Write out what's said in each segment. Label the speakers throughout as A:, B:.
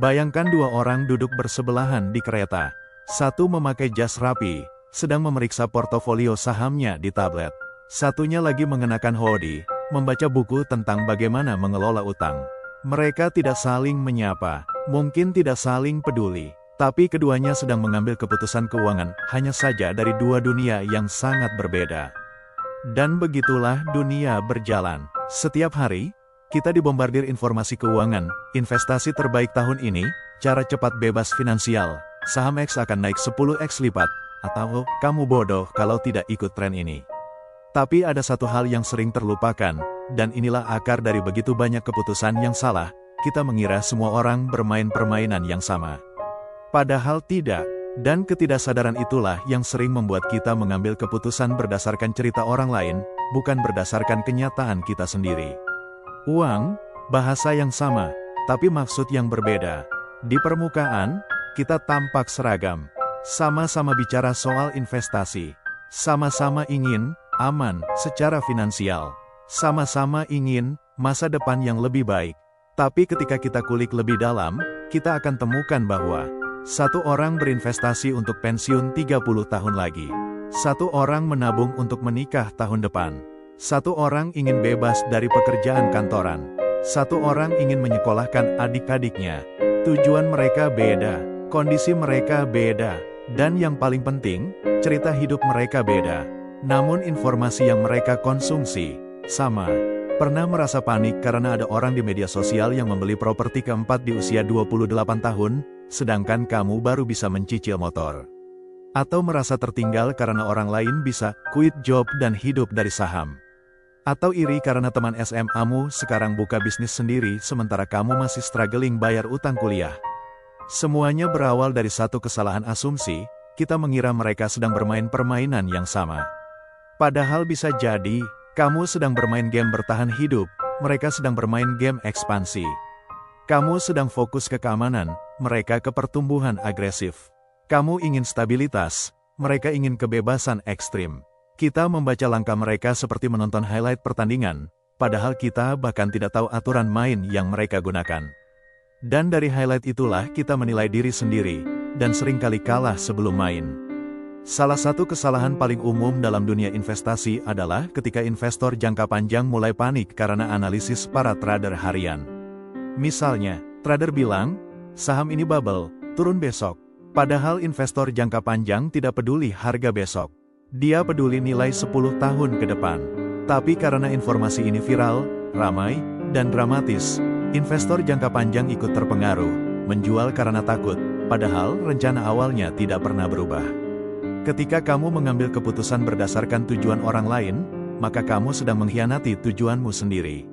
A: Bayangkan dua orang duduk bersebelahan di kereta. Satu memakai jas rapi, sedang memeriksa portofolio sahamnya di tablet. Satunya lagi mengenakan hoodie, membaca buku tentang bagaimana mengelola utang. Mereka tidak saling menyapa, mungkin tidak saling peduli, tapi keduanya sedang mengambil keputusan keuangan, hanya saja dari dua dunia yang sangat berbeda. Dan begitulah dunia berjalan. Setiap hari, kita dibombardir informasi keuangan, investasi terbaik tahun ini, cara cepat bebas finansial, saham X akan naik 10x lipat, atau kamu bodoh kalau tidak ikut tren ini. Tapi ada satu hal yang sering terlupakan, dan inilah akar dari begitu banyak keputusan yang salah, kita mengira semua orang bermain permainan yang sama. Padahal tidak, dan ketidaksadaran itulah yang sering membuat kita mengambil keputusan berdasarkan cerita orang lain, bukan berdasarkan kenyataan kita sendiri. Uang, bahasa yang sama, tapi maksud yang berbeda. Di permukaan, kita tampak seragam. Sama-sama bicara soal investasi. Sama-sama ingin aman secara finansial. Sama-sama ingin masa depan yang lebih baik. Tapi ketika kita kulik lebih dalam, kita akan temukan bahwa satu orang berinvestasi untuk pensiun 30 tahun lagi. Satu orang menabung untuk menikah tahun depan. Satu orang ingin bebas dari pekerjaan kantoran. Satu orang ingin menyekolahkan adik-adiknya. Tujuan mereka beda, kondisi mereka beda, dan yang paling penting, cerita hidup mereka beda. Namun informasi yang mereka konsumsi sama. Pernah merasa panik karena ada orang di media sosial yang membeli properti keempat di usia 28 tahun, sedangkan kamu baru bisa mencicil motor? Atau merasa tertinggal karena orang lain bisa quit job dan hidup dari saham? Atau iri karena teman SMA-mu sekarang buka bisnis sendiri sementara kamu masih struggling bayar utang kuliah? Semuanya berawal dari satu kesalahan asumsi, kita mengira mereka sedang bermain permainan yang sama. Padahal bisa jadi, kamu sedang bermain game bertahan hidup, mereka sedang bermain game ekspansi. Kamu sedang fokus ke keamanan, mereka ke pertumbuhan agresif. Kamu ingin stabilitas, mereka ingin kebebasan ekstrim. Kita membaca langkah mereka seperti menonton highlight pertandingan, padahal kita bahkan tidak tahu aturan main yang mereka gunakan. Dan dari highlight itulah kita menilai diri sendiri, dan seringkali kalah sebelum main. Salah satu kesalahan paling umum dalam dunia investasi adalah ketika investor jangka panjang mulai panik karena analisis para trader harian. Misalnya, trader bilang, saham ini bubble, turun besok. Padahal investor jangka panjang tidak peduli harga besok. Dia peduli nilai 10 tahun ke depan. Tapi karena informasi ini viral, ramai, dan dramatis, investor jangka panjang ikut terpengaruh, menjual karena takut, padahal rencana awalnya tidak pernah berubah. Ketika kamu mengambil keputusan berdasarkan tujuan orang lain, maka kamu sedang mengkhianati tujuanmu sendiri.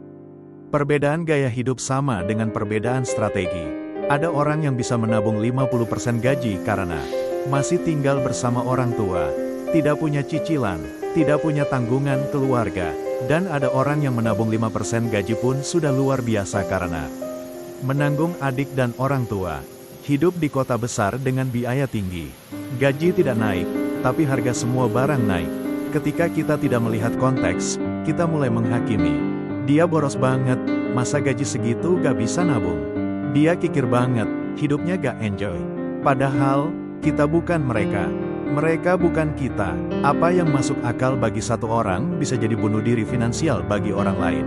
A: Perbedaan gaya hidup sama dengan perbedaan strategi. Ada orang yang bisa menabung 50% gaji karena masih tinggal bersama orang tua, tidak punya cicilan, tidak punya tanggungan keluarga, dan ada orang yang menabung 5% gaji pun sudah luar biasa karena menanggung adik dan orang tua. Hidup di kota besar dengan biaya tinggi. Gaji tidak naik, tapi harga semua barang naik. Ketika kita tidak melihat konteks, kita mulai menghakimi. Dia boros banget, masa gaji segitu gak bisa nabung. Dia kikir banget, hidupnya gak enjoy. Padahal, kita bukan mereka. Mereka bukan kita. Apa yang masuk akal bagi satu orang bisa jadi bunuh diri finansial bagi orang lain.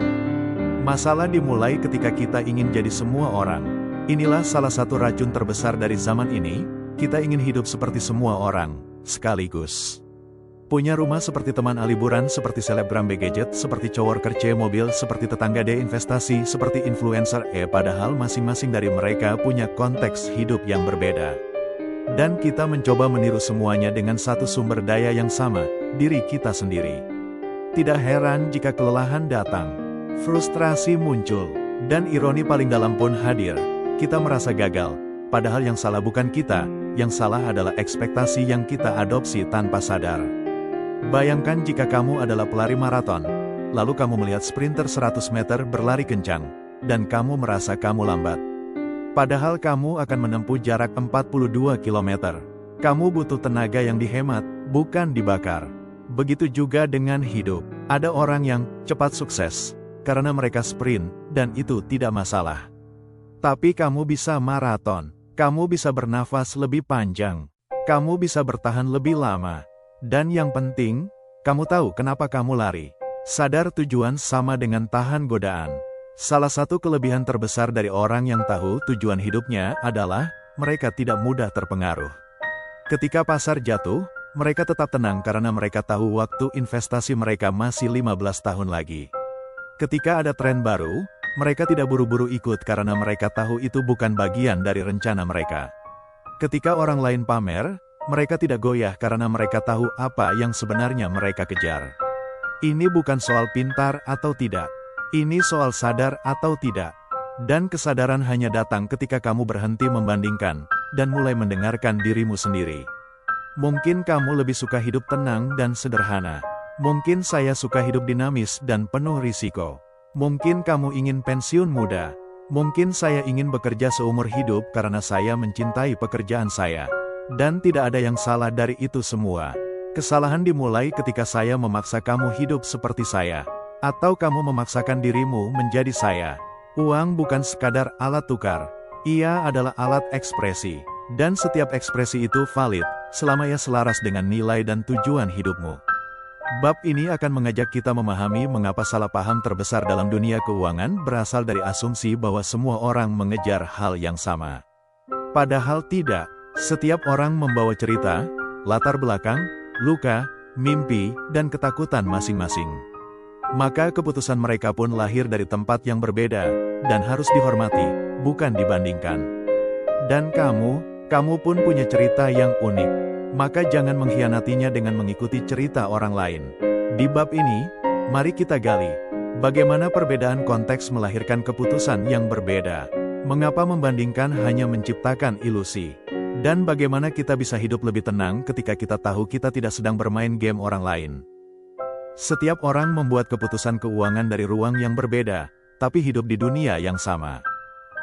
A: Masalah dimulai ketika kita ingin jadi semua orang. Inilah salah satu racun terbesar dari zaman ini, kita ingin hidup seperti semua orang, sekaligus. Punya rumah seperti teman liburan, seperti selebgram B-Gadget, seperti coworker C mobil, seperti tetangga D investasi, seperti influencer padahal masing-masing dari mereka punya konteks hidup yang berbeda. Dan kita mencoba meniru semuanya dengan satu sumber daya yang sama, diri kita sendiri. Tidak heran jika kelelahan datang, frustrasi muncul, dan ironi paling dalam pun hadir. Kita merasa gagal, padahal yang salah bukan kita, yang salah adalah ekspektasi yang kita adopsi tanpa sadar. Bayangkan jika kamu adalah pelari maraton, lalu kamu melihat sprinter 100 meter berlari kencang, dan kamu merasa kamu lambat. Padahal kamu akan menempuh jarak 42 km. Kamu butuh tenaga yang dihemat, bukan dibakar. Begitu juga dengan hidup. Ada orang yang cepat sukses, karena mereka sprint, dan itu tidak masalah. Tapi kamu bisa maraton. Kamu bisa bernafas lebih panjang. Kamu bisa bertahan lebih lama. Dan yang penting, kamu tahu kenapa kamu lari. Sadar tujuan sama dengan tahan godaan. Salah satu kelebihan terbesar dari orang yang tahu tujuan hidupnya adalah mereka tidak mudah terpengaruh. Ketika pasar jatuh, mereka tetap tenang karena mereka tahu waktu investasi mereka masih 15 tahun lagi. Ketika ada tren baru, mereka tidak buru-buru ikut karena mereka tahu itu bukan bagian dari rencana mereka. Ketika orang lain pamer, mereka tidak goyah karena mereka tahu apa yang sebenarnya mereka kejar. Ini bukan soal pintar atau tidak. Ini soal sadar atau tidak. Dan kesadaran hanya datang ketika kamu berhenti membandingkan dan mulai mendengarkan dirimu sendiri. Mungkin kamu lebih suka hidup tenang dan sederhana. Mungkin saya suka hidup dinamis dan penuh risiko. Mungkin kamu ingin pensiun muda. Mungkin saya ingin bekerja seumur hidup karena saya mencintai pekerjaan saya. Dan tidak ada yang salah dari itu semua. Kesalahan dimulai ketika saya memaksa kamu hidup seperti saya. Atau kamu memaksakan dirimu menjadi saya. Uang bukan sekadar alat tukar. Ia adalah alat ekspresi. Dan setiap ekspresi itu valid, selama ia selaras dengan nilai dan tujuan hidupmu. Bab ini akan mengajak kita memahami mengapa salah paham terbesar dalam dunia keuangan berasal dari asumsi bahwa semua orang mengejar hal yang sama. Padahal tidak. Setiap orang membawa cerita, latar belakang, luka, mimpi, dan ketakutan masing-masing. Maka keputusan mereka pun lahir dari tempat yang berbeda, dan harus dihormati, bukan dibandingkan. Dan kamu pun punya cerita yang unik. Maka jangan mengkhianatinya dengan mengikuti cerita orang lain. Di bab ini, mari kita gali, bagaimana perbedaan konteks melahirkan keputusan yang berbeda. Mengapa membandingkan hanya menciptakan ilusi. Dan bagaimana kita bisa hidup lebih tenang ketika kita tahu kita tidak sedang bermain game orang lain. Setiap orang membuat keputusan keuangan dari ruang yang berbeda, tapi hidup di dunia yang sama.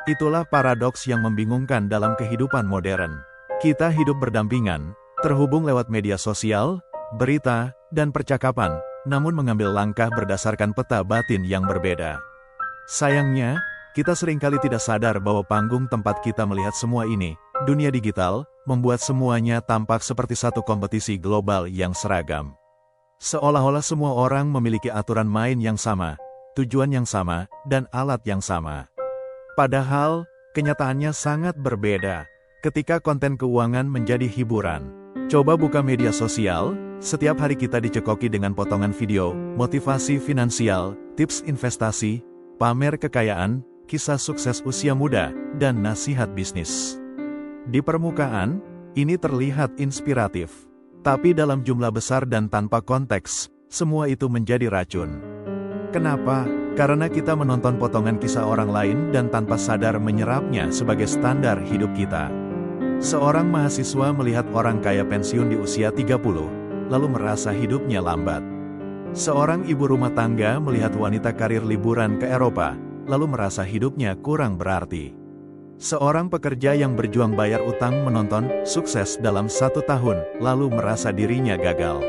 A: Itulah paradoks yang membingungkan dalam kehidupan modern. Kita hidup berdampingan, terhubung lewat media sosial, berita, dan percakapan, namun mengambil langkah berdasarkan peta batin yang berbeda. Sayangnya, kita seringkali tidak sadar bahwa panggung tempat kita melihat semua ini, dunia digital, membuat semuanya tampak seperti satu kompetisi global yang seragam. Seolah-olah semua orang memiliki aturan main yang sama, tujuan yang sama, dan alat yang sama. Padahal, kenyataannya sangat berbeda. Ketika konten keuangan menjadi hiburan. Coba buka media sosial, setiap hari kita dicekoki dengan potongan video, motivasi finansial, tips investasi, pamer kekayaan, kisah sukses usia muda, dan nasihat bisnis. Di permukaan, ini terlihat inspiratif. Tapi dalam jumlah besar dan tanpa konteks, semua itu menjadi racun. Kenapa? Karena kita menonton potongan kisah orang lain dan tanpa sadar menyerapnya sebagai standar hidup kita. Seorang mahasiswa melihat orang kaya pensiun di usia 30, lalu merasa hidupnya lambat. Seorang ibu rumah tangga melihat wanita karir liburan ke Eropa, lalu merasa hidupnya kurang berarti. Seorang pekerja yang berjuang bayar utang menonton sukses dalam 1 tahun, lalu merasa dirinya gagal.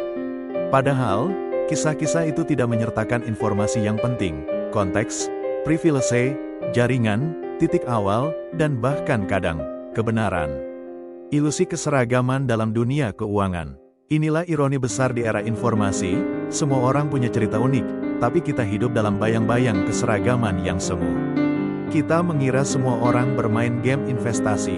A: Padahal, kisah-kisah itu tidak menyertakan informasi yang penting, konteks, privilege, jaringan, titik awal, dan bahkan kadang, kebenaran. Ilusi keseragaman dalam dunia keuangan. Inilah ironi besar di era informasi, semua orang punya cerita unik, tapi kita hidup dalam bayang-bayang keseragaman yang semu. Kita mengira semua orang bermain game investasi.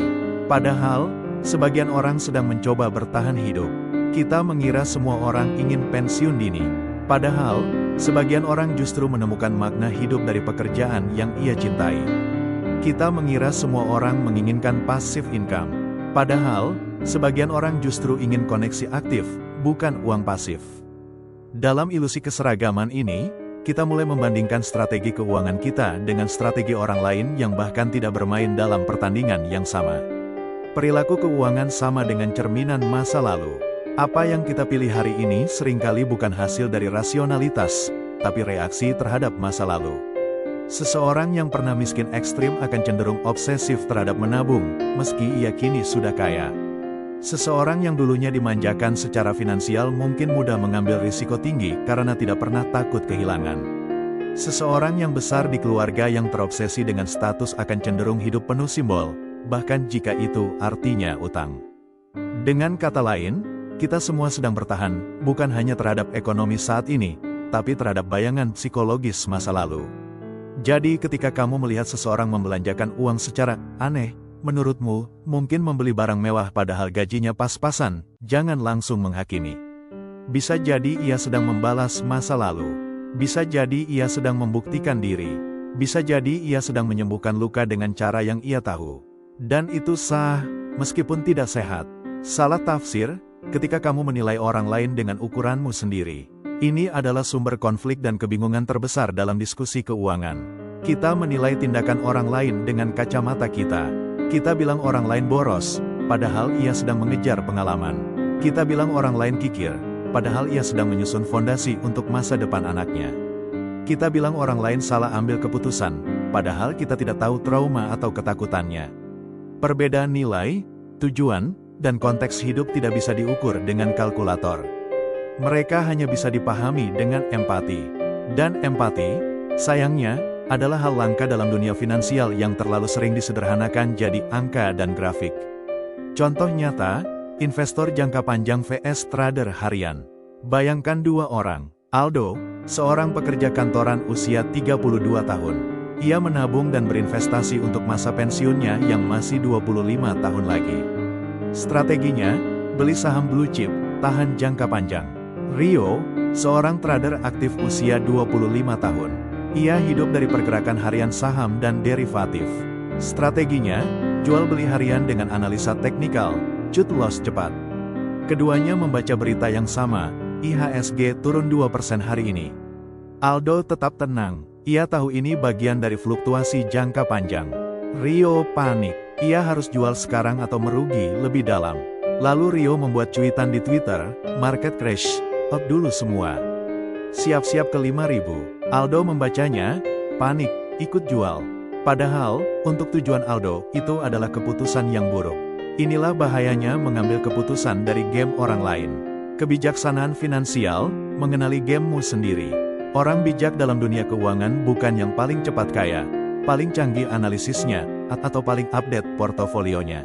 A: Padahal, sebagian orang sedang mencoba bertahan hidup. Kita mengira semua orang ingin pensiun dini. Padahal, sebagian orang justru menemukan makna hidup dari pekerjaan yang ia cintai. Kita mengira semua orang menginginkan passive income. Padahal, sebagian orang justru ingin koneksi aktif, bukan uang pasif. Dalam ilusi keseragaman ini, kita mulai membandingkan strategi keuangan kita dengan strategi orang lain yang bahkan tidak bermain dalam pertandingan yang sama. Perilaku keuangan sama dengan cerminan masa lalu. Apa yang kita pilih hari ini seringkali bukan hasil dari rasionalitas, tapi reaksi terhadap masa lalu. Seseorang yang pernah miskin ekstrim akan cenderung obsesif terhadap menabung, meski ia kini sudah kaya. Seseorang yang dulunya dimanjakan secara finansial mungkin mudah mengambil risiko tinggi karena tidak pernah takut kehilangan. Seseorang yang besar di keluarga yang terobsesi dengan status akan cenderung hidup penuh simbol, bahkan jika itu artinya utang. Dengan kata lain, kita semua sedang bertahan, bukan hanya terhadap ekonomi saat ini, tapi terhadap bayangan psikologis masa lalu. Jadi ketika kamu melihat seseorang membelanjakan uang secara aneh, menurutmu, mungkin membeli barang mewah padahal gajinya pas-pasan, jangan langsung menghakimi. Bisa jadi ia sedang membalas masa lalu. Bisa jadi ia sedang membuktikan diri. Bisa jadi ia sedang menyembuhkan luka dengan cara yang ia tahu. Dan itu sah, meskipun tidak sehat. Salah tafsir, ketika kamu menilai orang lain dengan ukuranmu sendiri. Ini adalah sumber konflik dan kebingungan terbesar dalam diskusi keuangan. Kita menilai tindakan orang lain dengan kacamata kita. Kita bilang orang lain boros, padahal ia sedang mengejar pengalaman. Kita bilang orang lain kikir, padahal ia sedang menyusun fondasi untuk masa depan anaknya. Kita bilang orang lain salah ambil keputusan, padahal kita tidak tahu trauma atau ketakutannya. Perbedaan nilai, tujuan, dan konteks hidup tidak bisa diukur dengan kalkulator. Mereka hanya bisa dipahami dengan empati. Dan empati, sayangnya, adalah hal langka dalam dunia finansial yang terlalu sering disederhanakan jadi angka dan grafik. Contoh nyata, investor jangka panjang vs trader harian. Bayangkan dua orang. Aldo, seorang pekerja kantoran usia 32 tahun. Ia menabung dan berinvestasi untuk masa pensiunnya yang masih 25 tahun lagi. Strateginya, beli saham blue chip, tahan jangka panjang. Rio, seorang trader aktif usia 25 tahun. Ia hidup dari pergerakan harian saham dan derivatif. Strateginya, jual beli harian dengan analisa teknikal, cut loss cepat. Keduanya membaca berita yang sama, IHSG turun 2% hari ini. Aldo tetap tenang, ia tahu ini bagian dari fluktuasi jangka panjang. Rio panik, ia harus jual sekarang atau merugi lebih dalam. Lalu Rio membuat cuitan di Twitter, market crash, out dulu semua. Siap-siap ke 5.000. Aldo membacanya, panik, ikut jual. Padahal, untuk tujuan Aldo, itu adalah keputusan yang buruk. Inilah bahayanya mengambil keputusan dari game orang lain. Kebijaksanaan finansial, mengenali gamemu sendiri. Orang bijak dalam dunia keuangan bukan yang paling cepat kaya, paling canggih analisisnya, atau paling update portofolionya.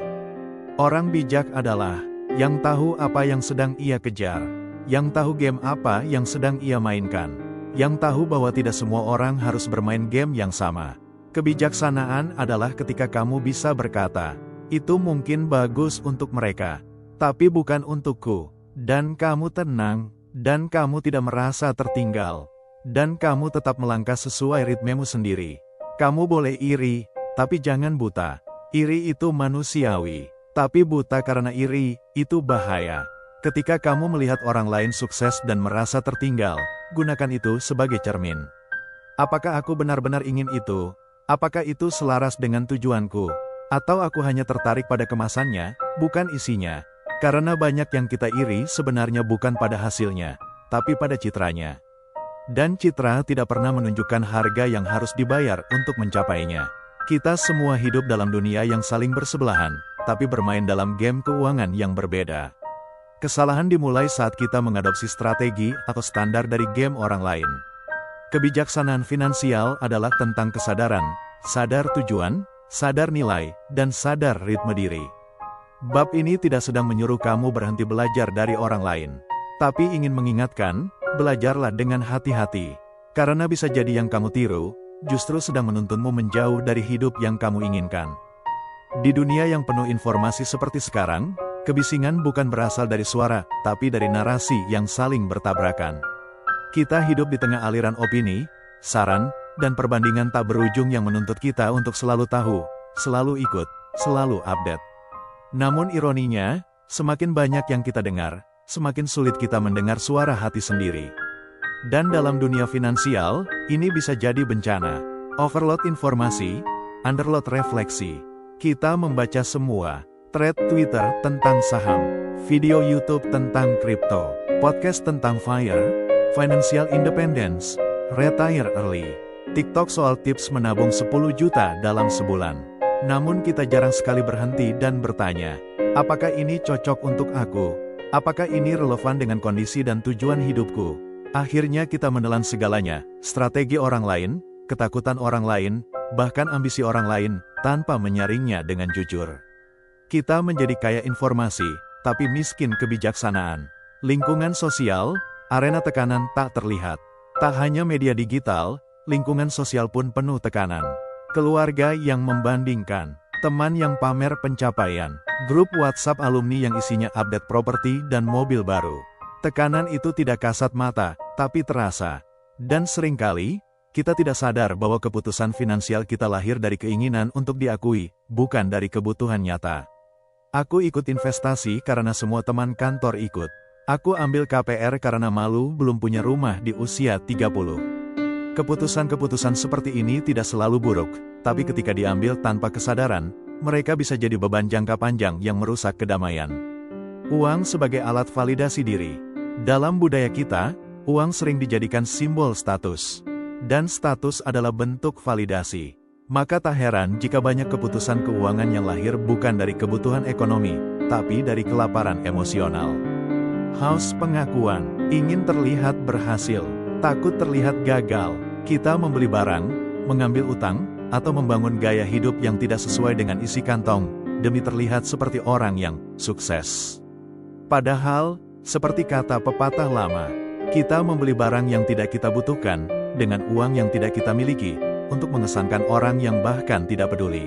A: Orang bijak adalah yang tahu apa yang sedang ia kejar, yang tahu game apa yang sedang ia mainkan, yang tahu bahwa tidak semua orang harus bermain game yang sama. Kebijaksanaan adalah ketika kamu bisa berkata, itu mungkin bagus untuk mereka, tapi bukan untukku, dan kamu tenang, dan kamu tidak merasa tertinggal, dan kamu tetap melangkah sesuai ritmemu sendiri. Kamu boleh iri, tapi jangan buta. Iri itu manusiawi, tapi buta karena iri, itu bahaya. Ketika kamu melihat orang lain sukses dan merasa tertinggal, gunakan itu sebagai cermin. Apakah aku benar-benar ingin itu? Apakah itu selaras dengan tujuanku? Atau aku hanya tertarik pada kemasannya, bukan isinya? Karena banyak yang kita iri sebenarnya bukan pada hasilnya, tapi pada citranya. Dan citra tidak pernah menunjukkan harga yang harus dibayar untuk mencapainya. Kita semua hidup dalam dunia yang saling bersebelahan, tapi bermain dalam game keuangan yang berbeda. Kesalahan dimulai saat kita mengadopsi strategi atau standar dari game orang lain. Kebijaksanaan finansial adalah tentang kesadaran, sadar tujuan, sadar nilai, dan sadar ritme diri. Bab ini tidak sedang menyuruh kamu berhenti belajar dari orang lain, tapi ingin mengingatkan, belajarlah dengan hati-hati. Karena bisa jadi yang kamu tiru, justru sedang menuntunmu menjauh dari hidup yang kamu inginkan. Di dunia yang penuh informasi seperti sekarang, kebisingan bukan berasal dari suara, tapi dari narasi yang saling bertabrakan. Kita hidup di tengah aliran opini, saran, dan perbandingan tak berujung yang menuntut kita untuk selalu tahu, selalu ikut, selalu update. Namun ironinya, semakin banyak yang kita dengar, semakin sulit kita mendengar suara hati sendiri. Dan dalam dunia finansial, ini bisa jadi bencana. Overload informasi, underload refleksi. Kita membaca semua, thread Twitter tentang saham, video YouTube tentang kripto, podcast tentang FIRE, financial independence, retire early, TikTok soal tips menabung 10 juta dalam sebulan. Namun kita jarang sekali berhenti dan bertanya, apakah ini cocok untuk aku? Apakah ini relevan dengan kondisi dan tujuan hidupku? Akhirnya kita menelan segalanya, strategi orang lain, ketakutan orang lain, bahkan ambisi orang lain, tanpa menyaringnya dengan jujur. Kita menjadi kaya informasi, tapi miskin kebijaksanaan. Lingkungan sosial, arena tekanan tak terlihat. Tak hanya media digital, lingkungan sosial pun penuh tekanan. Keluarga yang membandingkan, teman yang pamer pencapaian, grup WhatsApp alumni yang isinya update properti dan mobil baru. Tekanan itu tidak kasat mata, tapi terasa. Dan seringkali, kita tidak sadar bahwa keputusan finansial kita lahir dari keinginan untuk diakui, bukan dari kebutuhan nyata. Aku ikut investasi karena semua teman kantor ikut. Aku ambil KPR karena malu belum punya rumah di usia 30. Keputusan-keputusan seperti ini tidak selalu buruk, tapi ketika diambil tanpa kesadaran, mereka bisa jadi beban jangka panjang yang merusak kedamaian. Uang sebagai alat validasi diri. Dalam budaya kita, uang sering dijadikan simbol status. Dan status adalah bentuk validasi. Maka tak heran jika banyak keputusan keuangan yang lahir bukan dari kebutuhan ekonomi, tapi dari kelaparan emosional. Haus pengakuan, ingin terlihat berhasil, takut terlihat gagal. Kita membeli barang, mengambil utang, atau membangun gaya hidup yang tidak sesuai dengan isi kantong, demi terlihat seperti orang yang sukses. Padahal, seperti kata pepatah lama, kita membeli barang yang tidak kita butuhkan, dengan uang yang tidak kita miliki, untuk mengesankan orang yang bahkan tidak peduli.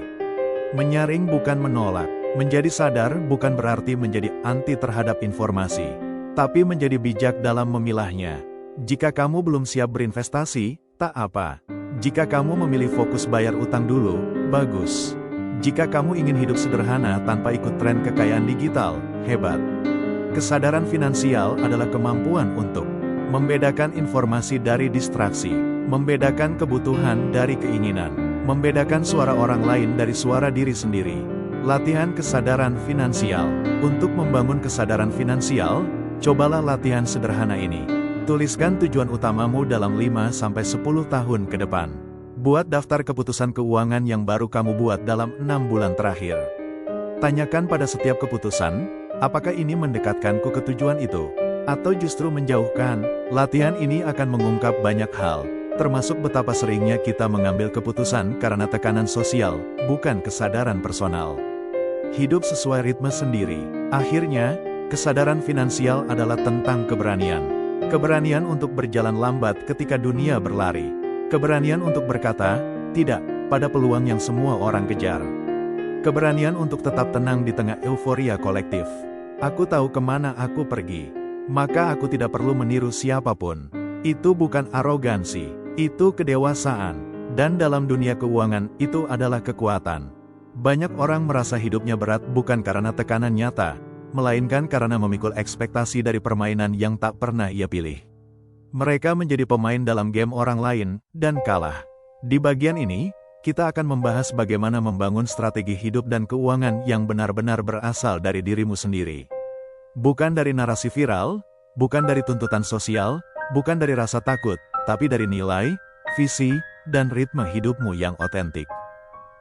A: Menyaring bukan menolak, menjadi sadar bukan berarti menjadi anti terhadap informasi, tapi menjadi bijak dalam memilahnya. Jika kamu belum siap berinvestasi, tak apa. Jika kamu memilih fokus bayar utang dulu, bagus. Jika kamu ingin hidup sederhana tanpa ikut tren kekayaan digital, hebat. Kesadaran finansial adalah kemampuan untuk membedakan informasi dari distraksi, membedakan kebutuhan dari keinginan, membedakan suara orang lain dari suara diri sendiri. Latihan kesadaran finansial. Untuk membangun kesadaran finansial, cobalah latihan sederhana ini. Tuliskan tujuan utamamu dalam 5-10 tahun ke depan. Buat daftar keputusan keuangan yang baru kamu buat dalam 6 bulan terakhir. Tanyakan pada setiap keputusan, apakah ini mendekatkanku ke tujuan itu? Atau justru menjauhkan? Latihan ini akan mengungkap banyak hal, termasuk betapa seringnya kita mengambil keputusan karena tekanan sosial, bukan kesadaran personal. Hidup sesuai ritme sendiri. Akhirnya, kesadaran finansial adalah tentang keberanian. Keberanian untuk berjalan lambat ketika dunia berlari. Keberanian untuk berkata, tidak, pada peluang yang semua orang kejar. Keberanian untuk tetap tenang di tengah euforia kolektif. Aku tahu kemana aku pergi, maka aku tidak perlu meniru siapapun. Itu bukan arogansi, itu kedewasaan. Dan dalam dunia keuangan, itu adalah kekuatan. Banyak orang merasa hidupnya berat bukan karena tekanan nyata, melainkan karena memikul ekspektasi dari permainan yang tak pernah ia pilih. Mereka menjadi pemain dalam game orang lain, dan kalah. Di bagian ini, kita akan membahas bagaimana membangun strategi hidup dan keuangan yang benar-benar berasal dari dirimu sendiri. Bukan dari narasi viral, bukan dari tuntutan sosial, bukan dari rasa takut, tapi dari nilai, visi, dan ritme hidupmu yang otentik.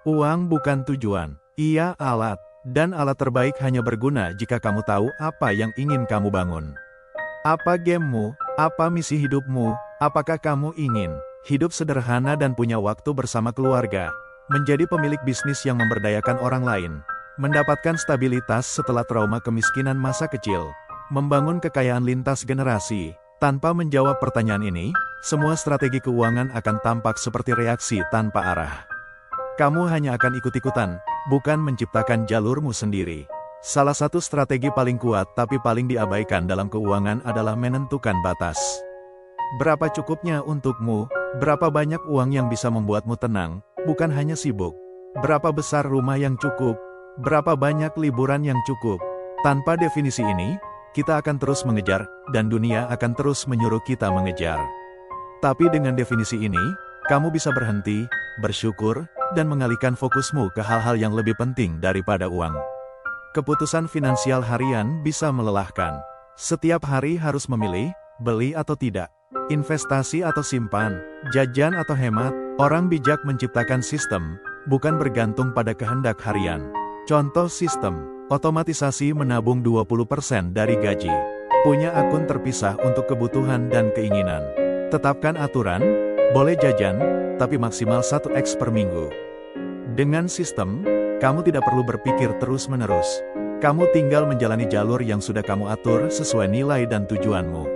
A: Uang bukan tujuan, ia alat. Dan alat terbaik hanya berguna jika kamu tahu apa yang ingin kamu bangun. Apa gamemu? Apa misi hidupmu? Apakah kamu ingin hidup sederhana dan punya waktu bersama keluarga? Menjadi pemilik bisnis yang memberdayakan orang lain? Mendapatkan stabilitas setelah trauma kemiskinan masa kecil? Membangun kekayaan lintas generasi? Tanpa menjawab pertanyaan ini, semua strategi keuangan akan tampak seperti reaksi tanpa arah. Kamu hanya akan ikut-ikutan, bukan menciptakan jalurmu sendiri. Salah satu strategi paling kuat tapi paling diabaikan dalam keuangan adalah menentukan batas. Berapa cukupnya untukmu? Berapa banyak uang yang bisa membuatmu tenang, bukan hanya sibuk? Berapa besar rumah yang cukup? Berapa banyak liburan yang cukup? Tanpa definisi ini, kita akan terus mengejar, dan dunia akan terus menyuruh kita mengejar. Tapi dengan definisi ini, kamu bisa berhenti, bersyukur, dan mengalihkan fokusmu ke hal-hal yang lebih penting daripada uang. Keputusan finansial harian bisa melelahkan. Setiap hari harus memilih, beli atau tidak, investasi atau simpan, jajan atau hemat. Orang bijak menciptakan sistem, bukan bergantung pada kehendak harian. Contoh sistem, otomatisasi menabung 20% dari gaji. Punya akun terpisah untuk kebutuhan dan keinginan. Tetapkan aturan, boleh jajan, tapi maksimal 1x per minggu. Dengan sistem, kamu tidak perlu berpikir terus-menerus. Kamu tinggal menjalani jalur yang sudah kamu atur sesuai nilai dan tujuanmu.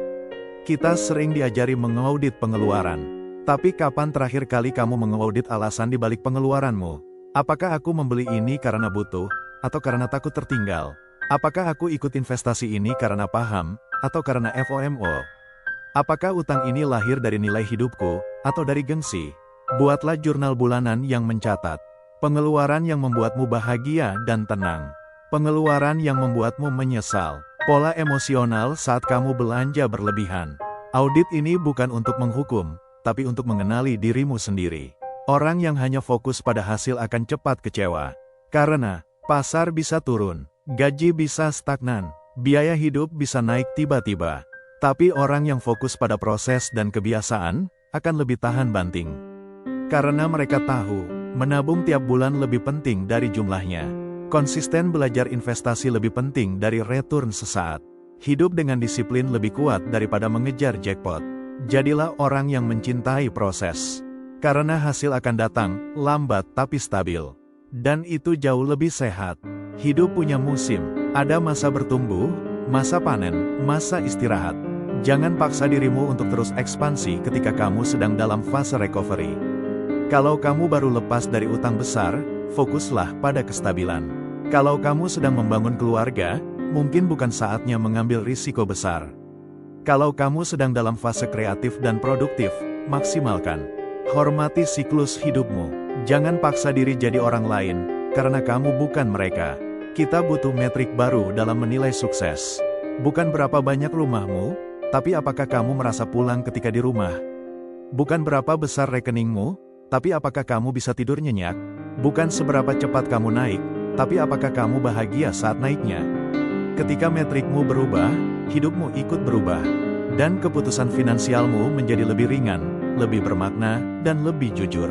A: Kita sering diajari mengaudit pengeluaran. Tapi kapan terakhir kali kamu mengaudit alasan di balik pengeluaranmu? Apakah aku membeli ini karena butuh, atau karena takut tertinggal? Apakah aku ikut investasi ini karena paham, atau karena FOMO? Apakah utang ini lahir dari nilai hidupku, atau dari gengsi? Buatlah jurnal bulanan yang mencatat pengeluaran yang membuatmu bahagia dan tenang. Pengeluaran yang membuatmu menyesal. Pola emosional saat kamu belanja berlebihan. Audit ini bukan untuk menghukum, tapi untuk mengenali dirimu sendiri. Orang yang hanya fokus pada hasil akan cepat kecewa. Karena pasar bisa turun, gaji bisa stagnan, biaya hidup bisa naik tiba-tiba. Tapi orang yang fokus pada proses dan kebiasaan akan lebih tahan banting. Karena mereka tahu, menabung tiap bulan lebih penting dari jumlahnya. Konsisten belajar investasi lebih penting dari return sesaat. Hidup dengan disiplin lebih kuat daripada mengejar jackpot. Jadilah orang yang mencintai proses. Karena hasil akan datang, lambat tapi stabil. Dan itu jauh lebih sehat. Hidup punya musim. Ada masa bertumbuh, masa panen, masa istirahat. Jangan paksa dirimu untuk terus ekspansi ketika kamu sedang dalam fase recovery. Kalau kamu baru lepas dari utang besar, fokuslah pada kestabilan. Kalau kamu sedang membangun keluarga, mungkin bukan saatnya mengambil risiko besar. Kalau kamu sedang dalam fase kreatif dan produktif, maksimalkan. Hormati siklus hidupmu. Jangan paksa diri jadi orang lain, karena kamu bukan mereka. Kita butuh metrik baru dalam menilai sukses. Bukan berapa banyak rumahmu, tapi apakah kamu merasa pulang ketika di rumah. Bukan berapa besar rekeningmu, tapi apakah kamu bisa tidur nyenyak. Bukan seberapa cepat kamu naik, tapi apakah kamu bahagia saat naiknya. Ketika metrikmu berubah, hidupmu ikut berubah. Dan keputusan finansialmu menjadi lebih ringan, lebih bermakna, dan lebih jujur.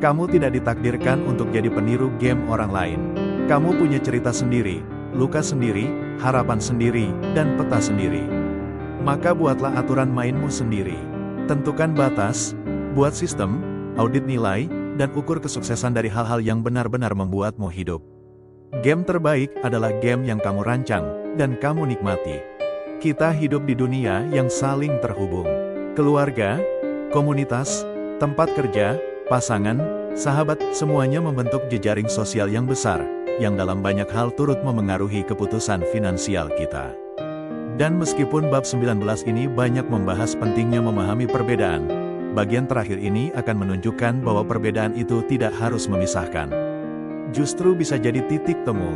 A: Kamu tidak ditakdirkan untuk jadi peniru game orang lain. Kamu punya cerita sendiri, luka sendiri, harapan sendiri, dan peta sendiri. Maka buatlah aturan mainmu sendiri. Tentukan batas, buat sistem, audit nilai, dan ukur kesuksesan dari hal-hal yang benar-benar membuatmu hidup. Game terbaik adalah game yang kamu rancang, dan kamu nikmati. Kita hidup di dunia yang saling terhubung. Keluarga, komunitas, tempat kerja, pasangan, sahabat, semuanya membentuk jejaring sosial yang besar, yang dalam banyak hal turut memengaruhi keputusan finansial kita. Dan meskipun bab 19 ini banyak membahas pentingnya memahami perbedaan, bagian terakhir ini akan menunjukkan bahwa perbedaan itu tidak harus memisahkan. Justru bisa jadi titik temu.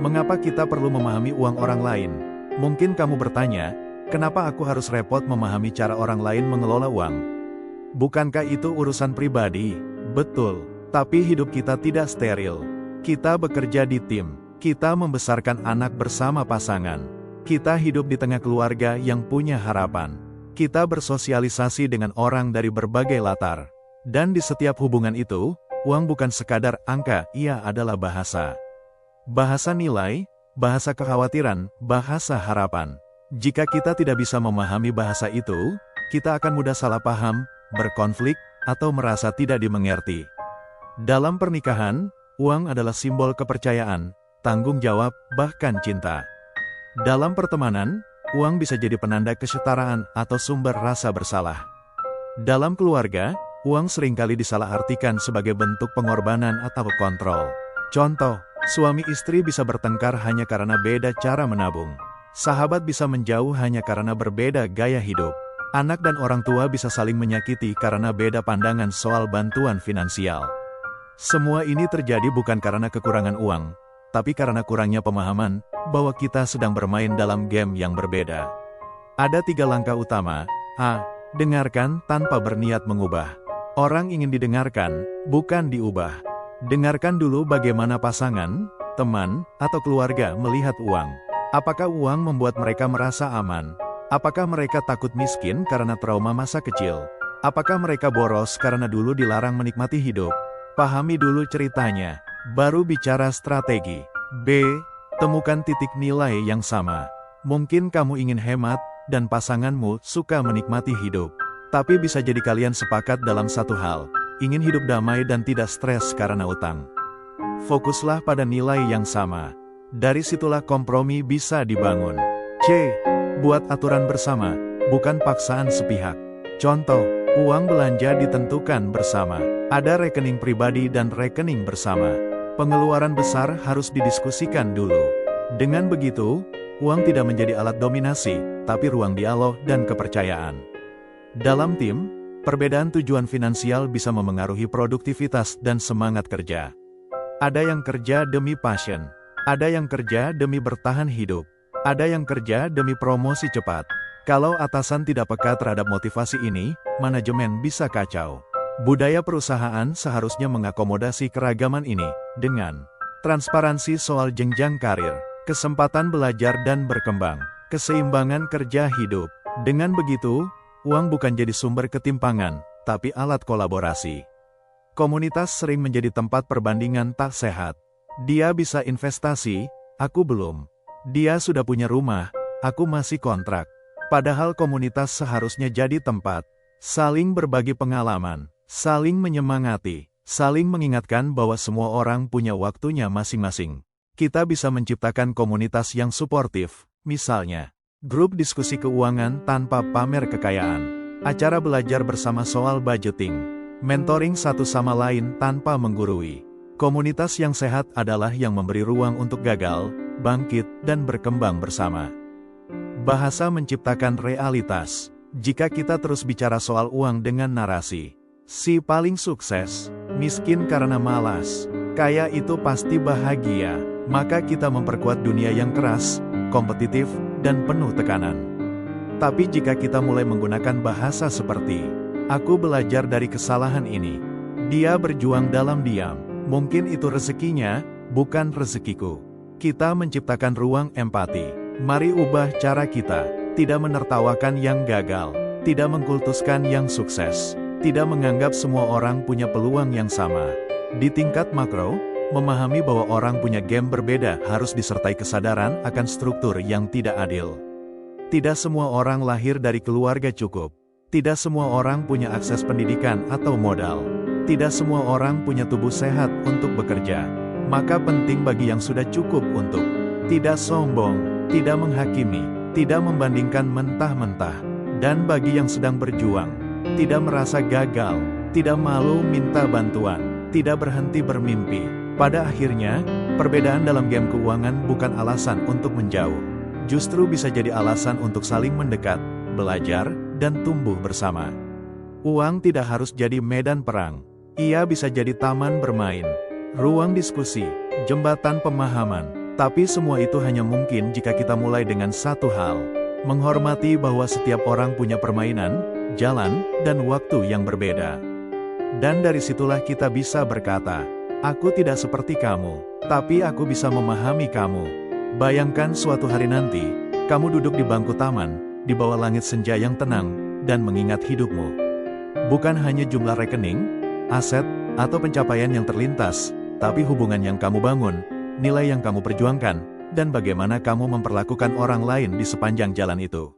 A: Mengapa kita perlu memahami uang orang lain? Mungkin kamu bertanya, kenapa aku harus repot memahami cara orang lain mengelola uang? Bukankah itu urusan pribadi? Betul, tapi hidup kita tidak steril. Kita bekerja di tim. Kita membesarkan anak bersama pasangan. Kita hidup di tengah keluarga yang punya harapan. Kita bersosialisasi dengan orang dari berbagai latar. Dan di setiap hubungan itu, uang bukan sekadar angka, ia adalah bahasa. Bahasa nilai, bahasa kekhawatiran, bahasa harapan. Jika kita tidak bisa memahami bahasa itu, kita akan mudah salah paham, berkonflik, atau merasa tidak dimengerti. Dalam pernikahan, uang adalah simbol kepercayaan, tanggung jawab, bahkan cinta. Dalam pertemanan, uang bisa jadi penanda kesetaraan atau sumber rasa bersalah. Dalam keluarga, uang seringkali disalahartikan sebagai bentuk pengorbanan atau kontrol. Contoh, suami istri bisa bertengkar hanya karena beda cara menabung. Sahabat bisa menjauh hanya karena berbeda gaya hidup. Anak dan orang tua bisa saling menyakiti karena beda pandangan soal bantuan finansial. Semua ini terjadi bukan karena kekurangan uang, tapi karena kurangnya pemahaman bahwa kita sedang bermain dalam game yang berbeda. Ada 3 langkah utama. A. Dengarkan tanpa berniat mengubah. Orang ingin didengarkan, bukan diubah. Dengarkan dulu bagaimana pasangan, teman, atau keluarga melihat uang. Apakah uang membuat mereka merasa aman? Apakah mereka takut miskin karena trauma masa kecil? Apakah mereka boros karena dulu dilarang menikmati hidup? Pahami dulu ceritanya, baru bicara strategi. B. Temukan titik nilai yang sama. Mungkin kamu ingin hemat, dan pasanganmu suka menikmati hidup. Tapi bisa jadi kalian sepakat dalam satu hal, ingin hidup damai dan tidak stres karena utang. Fokuslah pada nilai yang sama. Dari situlah kompromi bisa dibangun. C. Buat aturan bersama, bukan paksaan sepihak. Contoh, uang belanja ditentukan bersama. Ada rekening pribadi dan rekening bersama. Pengeluaran besar harus didiskusikan dulu. Dengan begitu, uang tidak menjadi alat dominasi, tapi ruang dialog dan kepercayaan. Dalam tim, perbedaan tujuan finansial bisa memengaruhi produktivitas dan semangat kerja. Ada yang kerja demi passion, ada yang kerja demi bertahan hidup, ada yang kerja demi promosi cepat. Kalau atasan tidak peka terhadap motivasi ini, manajemen bisa kacau. Budaya perusahaan seharusnya mengakomodasi keragaman ini, dengan transparansi soal jenjang karir, kesempatan belajar dan berkembang, keseimbangan kerja hidup. Dengan begitu, uang bukan jadi sumber ketimpangan, tapi alat kolaborasi. Komunitas sering menjadi tempat perbandingan tak sehat. Dia bisa investasi, aku belum. Dia sudah punya rumah, aku masih kontrak. Padahal komunitas seharusnya jadi tempat saling berbagi pengalaman, saling menyemangati, saling mengingatkan bahwa semua orang punya waktunya masing-masing. Kita bisa menciptakan komunitas yang suportif, misalnya grup diskusi keuangan tanpa pamer kekayaan, acara belajar bersama soal budgeting, mentoring satu sama lain tanpa menggurui. Komunitas yang sehat adalah yang memberi ruang untuk gagal, bangkit, dan berkembang bersama. Bahasa menciptakan realitas. Jika kita terus bicara soal uang dengan narasi, si paling sukses, miskin karena malas, kaya itu pasti bahagia, maka kita memperkuat dunia yang keras, kompetitif, dan penuh tekanan. Tapi jika kita mulai menggunakan bahasa seperti, aku belajar dari kesalahan ini, dia berjuang dalam diam, mungkin itu rezekinya, bukan rezekiku. Kita menciptakan ruang empati. Mari ubah cara kita, tidak menertawakan yang gagal, tidak mengkultuskan yang sukses, tidak menganggap semua orang punya peluang yang sama. Di tingkat makro, memahami bahwa orang punya game berbeda harus disertai kesadaran akan struktur yang tidak adil. Tidak semua orang lahir dari keluarga cukup. Tidak semua orang punya akses pendidikan atau modal. Tidak semua orang punya tubuh sehat untuk bekerja. Maka penting bagi yang sudah cukup untuk tidak sombong, tidak menghakimi, tidak membandingkan mentah-mentah, dan bagi yang sedang berjuang, tidak merasa gagal, tidak malu minta bantuan, tidak berhenti bermimpi. Pada akhirnya, perbedaan dalam game keuangan bukan alasan untuk menjauh. Justru bisa jadi alasan untuk saling mendekat, belajar, dan tumbuh bersama. Uang tidak harus jadi medan perang. Ia bisa jadi taman bermain, ruang diskusi, jembatan pemahaman. Tapi semua itu hanya mungkin jika kita mulai dengan satu hal. Menghormati bahwa setiap orang punya permainan, jalan, dan waktu yang berbeda. Dan dari situlah kita bisa berkata, aku tidak seperti kamu, tapi aku bisa memahami kamu. Bayangkan suatu hari nanti, kamu duduk di bangku taman, di bawah langit senja yang tenang, dan mengingat hidupmu. Bukan hanya jumlah rekening, aset, atau pencapaian yang terlintas, tapi hubungan yang kamu bangun, nilai yang kamu perjuangkan, dan bagaimana kamu memperlakukan orang lain di sepanjang jalan itu.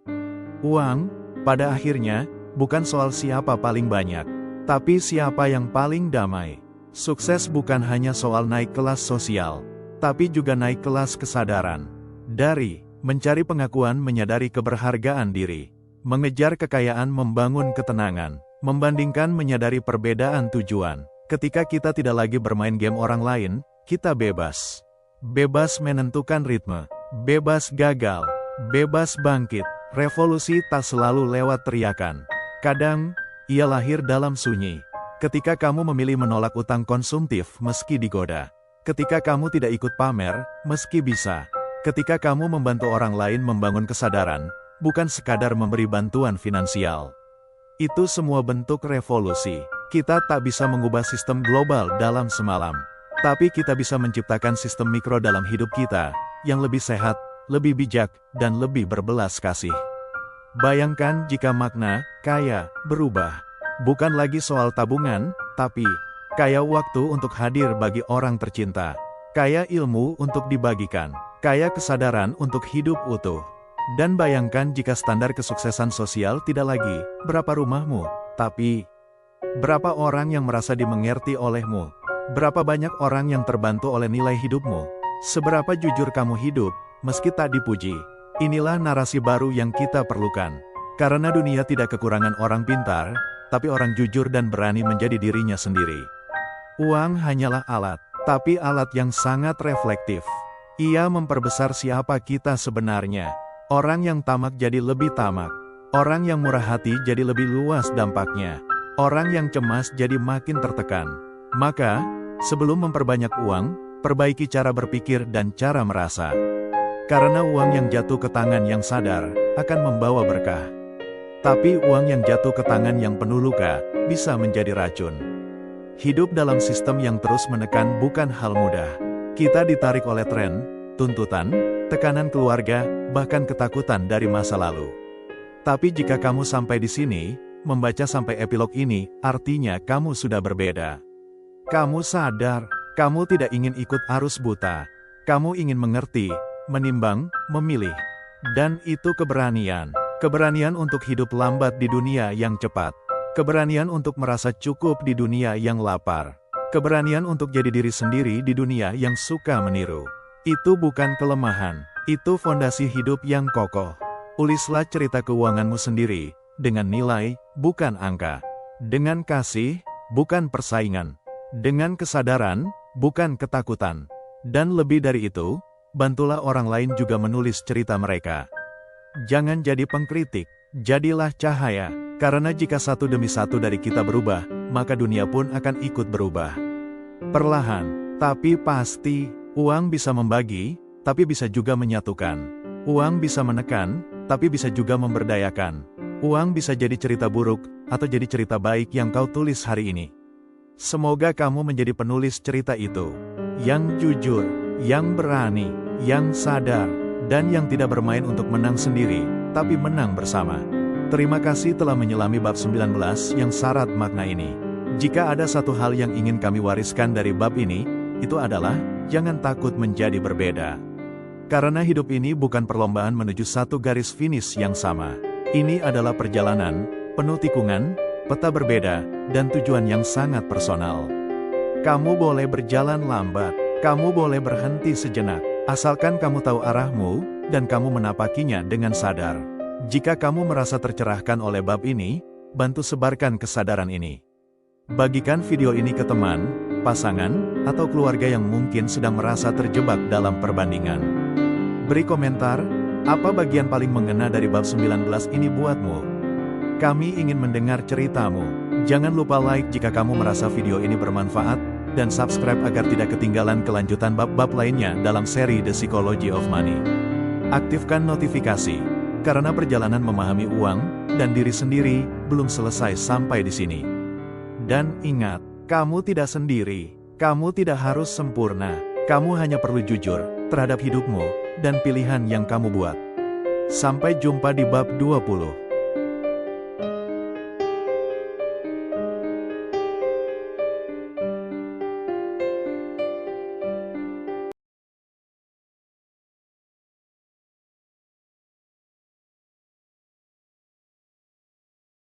A: Uang, pada akhirnya, bukan soal siapa paling banyak, tapi siapa yang paling damai. Sukses bukan hanya soal naik kelas sosial, tapi juga naik kelas kesadaran. Dari mencari pengakuan menyadari keberhargaan diri, mengejar kekayaan membangun ketenangan, membandingkan menyadari perbedaan tujuan. Ketika kita tidak lagi bermain game orang lain, kita bebas. Bebas menentukan ritme, bebas gagal, bebas bangkit. Revolusi tak selalu lewat teriakan. Kadang, ia lahir dalam sunyi. Ketika kamu memilih menolak utang konsumtif meski digoda. Ketika kamu tidak ikut pamer, meski bisa. Ketika kamu membantu orang lain membangun kesadaran, bukan sekadar memberi bantuan finansial. Itu semua bentuk revolusi. Kita tak bisa mengubah sistem global dalam semalam. Tapi kita bisa menciptakan sistem mikro dalam hidup kita, yang lebih sehat, lebih bijak, dan lebih berbelas kasih. Bayangkan jika makna kaya berubah. Bukan lagi soal tabungan, tapi kaya waktu untuk hadir bagi orang tercinta. Kaya ilmu untuk dibagikan. Kaya kesadaran untuk hidup utuh. Dan bayangkan jika standar kesuksesan sosial tidak lagi berapa rumahmu, tapi berapa orang yang merasa dimengerti olehmu. Berapa banyak orang yang terbantu oleh nilai hidupmu. Seberapa jujur kamu hidup, meski tak dipuji. Inilah narasi baru yang kita perlukan. Karena dunia tidak kekurangan orang pintar, tapi orang jujur dan berani menjadi dirinya sendiri. Uang hanyalah alat, tapi alat yang sangat reflektif. Ia memperbesar siapa kita sebenarnya. Orang yang tamak jadi lebih tamak. Orang yang murah hati jadi lebih luas dampaknya. Orang yang cemas jadi makin tertekan. Maka, sebelum memperbanyak uang, perbaiki cara berpikir dan cara merasa. Karena uang yang jatuh ke tangan yang sadar, akan membawa berkah. Tapi uang yang jatuh ke tangan yang penuh luka, bisa menjadi racun. Hidup dalam sistem yang terus menekan bukan hal mudah. Kita ditarik oleh tren, tuntutan, tekanan keluarga, bahkan ketakutan dari masa lalu. Tapi jika kamu sampai di sini, membaca sampai epilog ini, artinya kamu sudah berbeda. Kamu sadar, kamu tidak ingin ikut arus buta. Kamu ingin mengerti, menimbang, memilih. Dan itu keberanian. Keberanian untuk hidup lambat di dunia yang cepat. Keberanian untuk merasa cukup di dunia yang lapar. Keberanian untuk jadi diri sendiri di dunia yang suka meniru. Itu bukan kelemahan, itu fondasi hidup yang kokoh. Ulislah cerita keuanganmu sendiri, dengan nilai, bukan angka. Dengan kasih, bukan persaingan. Dengan kesadaran, bukan ketakutan. Dan lebih dari itu, bantulah orang lain juga menulis cerita mereka. Jangan jadi pengkritik, jadilah cahaya. Karena jika satu demi satu dari kita berubah, maka dunia pun akan ikut berubah. Perlahan, tapi pasti, uang bisa membagi, tapi bisa juga menyatukan. Uang bisa menekan, tapi bisa juga memberdayakan. Uang bisa jadi cerita buruk, atau jadi cerita baik yang kau tulis hari ini. Semoga kamu menjadi penulis cerita itu. Yang jujur, yang berani, yang sadar, dan yang tidak bermain untuk menang sendiri, tapi menang bersama. Terima kasih telah menyelami bab 19 yang syarat makna ini. Jika ada satu hal yang ingin kami wariskan dari bab ini, itu adalah, jangan takut menjadi berbeda. Karena hidup ini bukan perlombaan menuju satu garis finish yang sama. Ini adalah perjalanan, penuh tikungan, peta berbeda, dan tujuan yang sangat personal. Kamu boleh berjalan lambat, kamu boleh berhenti sejenak, asalkan kamu tahu arahmu, dan kamu menapakinya dengan sadar. Jika kamu merasa tercerahkan oleh bab ini, bantu sebarkan kesadaran ini. Bagikan video ini ke teman, pasangan, atau keluarga yang mungkin sedang merasa terjebak dalam perbandingan. Beri komentar, apa bagian paling mengena dari bab 19 ini buatmu? Kami ingin mendengar ceritamu. Jangan lupa like jika kamu merasa video ini bermanfaat, dan subscribe agar tidak ketinggalan kelanjutan bab-bab lainnya dalam seri The Psychology of Money. Aktifkan notifikasi, karena perjalanan memahami uang dan diri sendiri belum selesai sampai di sini. Dan ingat, kamu tidak sendiri, kamu tidak harus sempurna, kamu hanya perlu jujur terhadap hidupmu dan pilihan yang kamu buat. Sampai jumpa di bab 20.